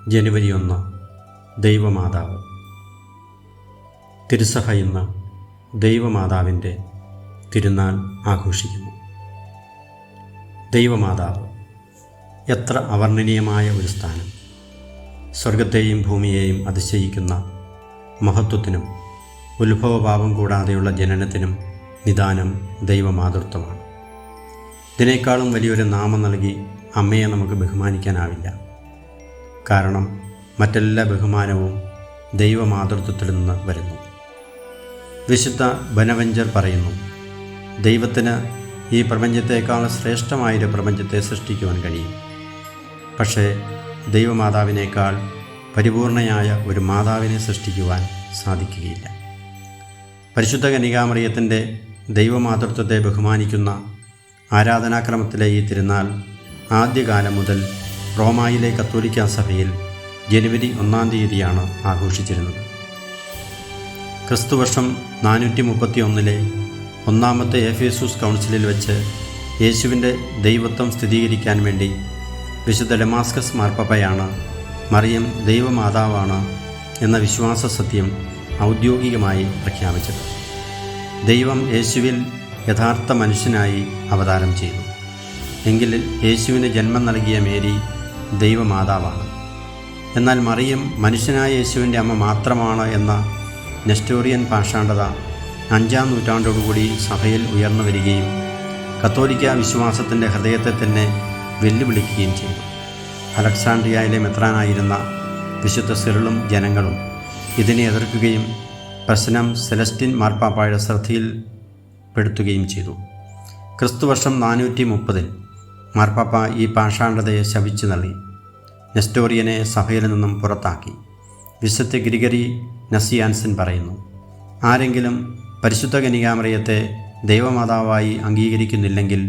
ജനുവരി 1 ദൈവമാതാവ്. തിരുസഭ ഇന്ന് ദൈവമാതാവിൻ്റെ തിരുനാൾ ആഘോഷിക്കുന്നു. ദൈവമാതാവ് എത്ര അവർണ്ണനീയമായ ഒരു സ്ഥാനം! സ്വർഗത്തെയും ഭൂമിയെയും അതിശയിക്കുന്ന മഹത്വത്തിനും ഉത്ഭവഭാവം കൂടാതെയുള്ള ജനനത്തിനും നിദാനം ദൈവമാതൃത്വമാണ്. ഇതിനേക്കാളും വലിയൊരു നാമം നൽകി അമ്മയെ നമുക്ക് ബഹുമാനിക്കാനാവില്ല. കാരണം മറ്റെല്ലാ ബഹുമാനവും ദൈവമാതൃത്വത്തിൽ നിന്ന് വരുന്നു. വിശുദ്ധ ബനവഞ്ചർ പറയുന്നു, ദൈവത്തിന് ഈ പ്രപഞ്ചത്തേക്കാൾ ശ്രേഷ്ഠമായൊരു പ്രപഞ്ചത്തെ സൃഷ്ടിക്കുവാൻ കഴിയും. പക്ഷേ ദൈവമാതാവിനേക്കാൾ പരിപൂർണയായ ഒരു മാതാവിനെ സൃഷ്ടിക്കുവാൻ സാധിക്കുകയില്ല. പരിശുദ്ധ കന്യകാമറിയത്തിൻ്റെ ദൈവമാതൃത്വത്തെ ബഹുമാനിക്കുന്ന ആരാധനാക്രമത്തിലെ ഈ തിരുനാൾ ആദ്യകാലം മുതൽ റോമായിലെ കത്തോലിക്കാ സഭയിൽ ജനുവരി 1 ആഘോഷിച്ചിരുന്നത്. ക്രിസ്തുവർഷം 431 ഒന്നാമത്തെ എഫേസൂസ് കൗൺസിലിൽ വെച്ച് യേശുവിൻ്റെ ദൈവത്വം സ്ഥിരീകരിക്കാൻ വേണ്ടി വിശുദ്ധ ഡമാസ്കസ് മാർപ്പാപ്പയാണ് മറിയം ദൈവമാതാവാണ് എന്ന വിശ്വാസ സത്യം ഔദ്യോഗികമായി പ്രഖ്യാപിച്ചത്. ദൈവം യേശുവിൽ യഥാർത്ഥ മനുഷ്യനായി അവതാരം ചെയ്തു. എങ്കിൽ യേശുവിന് ജന്മം നൽകിയ മേരി ദൈവമാതാവാണ്. എന്നാൽ മറിയം മനുഷ്യനായ യേശുവിൻ്റെ അമ്മ മാത്രമാണ് എന്ന നെസ്റ്റോറിയൻ പാഷാണ്ഡത 5-ാം നൂറ്റാണ്ടോടുകൂടി സഭയിൽ ഉയർന്നു വരികയും കത്തോലിക്ക വിശ്വാസത്തിൻ്റെ ഹൃദയത്തെ തന്നെ വെല്ലുവിളിക്കുകയും ചെയ്തു. അലക്സാണ്ട്രിയയിലെ മെത്രാനായിരുന്ന വിശുദ്ധ സിറിളും ജനങ്ങളും ഇതിനെ എതിർക്കുകയും പ്രശ്നം സെലസ്റ്റിൻ മാർപ്പാപ്പായുടെ ശ്രദ്ധയിൽപ്പെടുത്തുകയും ചെയ്തു. ക്രിസ്തുവർഷം 430 മാർപ്പാപ്പ ഈ പാഷാണ്ഡതയെ ശപിച്ചു നൽകി. നെസ്റ്റോറിയനെ സഭയിൽ നിന്നും പുറത്താക്കി. വിശുദ്ധ ഗ്രിഗറി നസിയാൻസൻ പറയുന്നു, ആരെങ്കിലും പരിശുദ്ധ കന്യകാമറിയത്തെ ദൈവമാതാവായി അംഗീകരിക്കുന്നില്ലെങ്കിൽ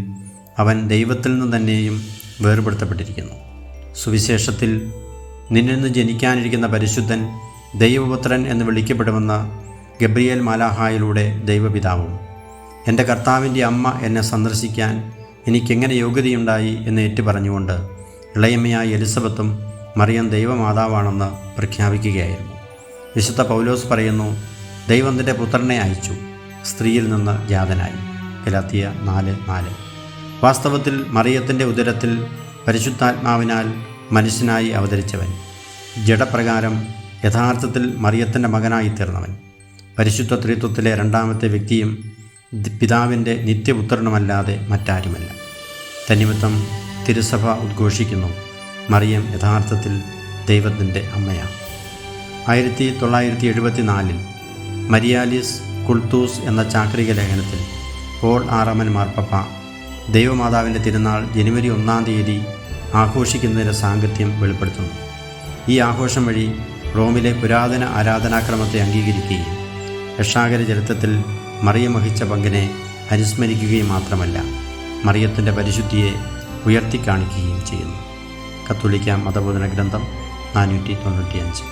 അവൻ ദൈവത്തിൽ നിന്ന് തന്നെയും വേർപെടുത്തപ്പെട്ടിരിക്കുന്നു. സുവിശേഷത്തിൽ നിന്നിൽ നിന്ന് ജനിക്കാനിരിക്കുന്ന പരിശുദ്ധൻ ദൈവപുത്രൻ എന്ന് വിളിക്കപ്പെടുമെന്ന ഗബ്രിയേൽ മാലാഹായിലൂടെ ദൈവപിതാവും എൻ്റെ കർത്താവിൻ്റെ അമ്മ എന്നെ സന്ദർശിക്കാൻ എനിക്കെങ്ങനെ യോഗ്യതയുണ്ടായി എന്ന് ഏറ്റുപറഞ്ഞുകൊണ്ട് ഇളയമ്മയായ എലിസബത്തും മറിയം ദൈവമാതാവാണെന്ന് പ്രഖ്യാപിക്കുകയായിരുന്നു. വിശുദ്ധ പൗലോസ് പറയുന്നു, ദൈവം തൻ്റെ പുത്രനെ അയച്ചു, സ്ത്രീയിൽ നിന്ന് ജാതനായി. ഗലാത്യർ 4:4. വാസ്തവത്തിൽ മറിയത്തിൻ്റെ ഉദരത്തിൽ പരിശുദ്ധാത്മാവിനാൽ മനുഷ്യനായി അവതരിച്ചവൻ, ജഡപ്രകാരം യഥാർത്ഥത്തിൽ മറിയത്തിൻ്റെ മകനായി തീർന്നവൻ, പരിശുദ്ധ ത്രിത്വത്തിലെ 2ാമത്തെ വ്യക്തിയും പിതാവിൻ്റെ നിത്യപുത്രനുമല്ലാതെ മറ്റാരുമല്ല. തന്നിമിത്തം തിരുസഭ ഉദ്ഘോഷിക്കുന്നു, മറിയം യഥാർത്ഥത്തിൽ ദൈവത്തിൻ്റെ അമ്മയാണ്. 1974 മരിയാലിസ് കുൾത്തൂസ് എന്ന ചാക്രിക ലേഖനത്തിൽ പോൾ ആറാമൻ മാർപ്പാപ്പ ദൈവമാതാവിൻ്റെ തിരുനാൾ ജനുവരി 1 ആഘോഷിക്കുന്നതിൻ്റെ സാങ്കത്യം വെളിപ്പെടുത്തുന്നു. ഈ ആഘോഷം വഴി റോമിലെ പുരാതന ആരാധനാക്രമത്തെ അംഗീകരിക്കുകയും രക്ഷാകര ചരിത്രത്തിൽ മറിയം വഹിച്ച പങ്കിനെ അനുസ്മരിക്കുകയും മാത്രമല്ല, മറിയത്തിൻ്റെ പരിശുദ്ധിയെ ഉയർത്തിക്കാണിക്കുകയും ചെയ്യുന്നു. കത്തോലിക്ക മതബോധന ഗ്രന്ഥം 495.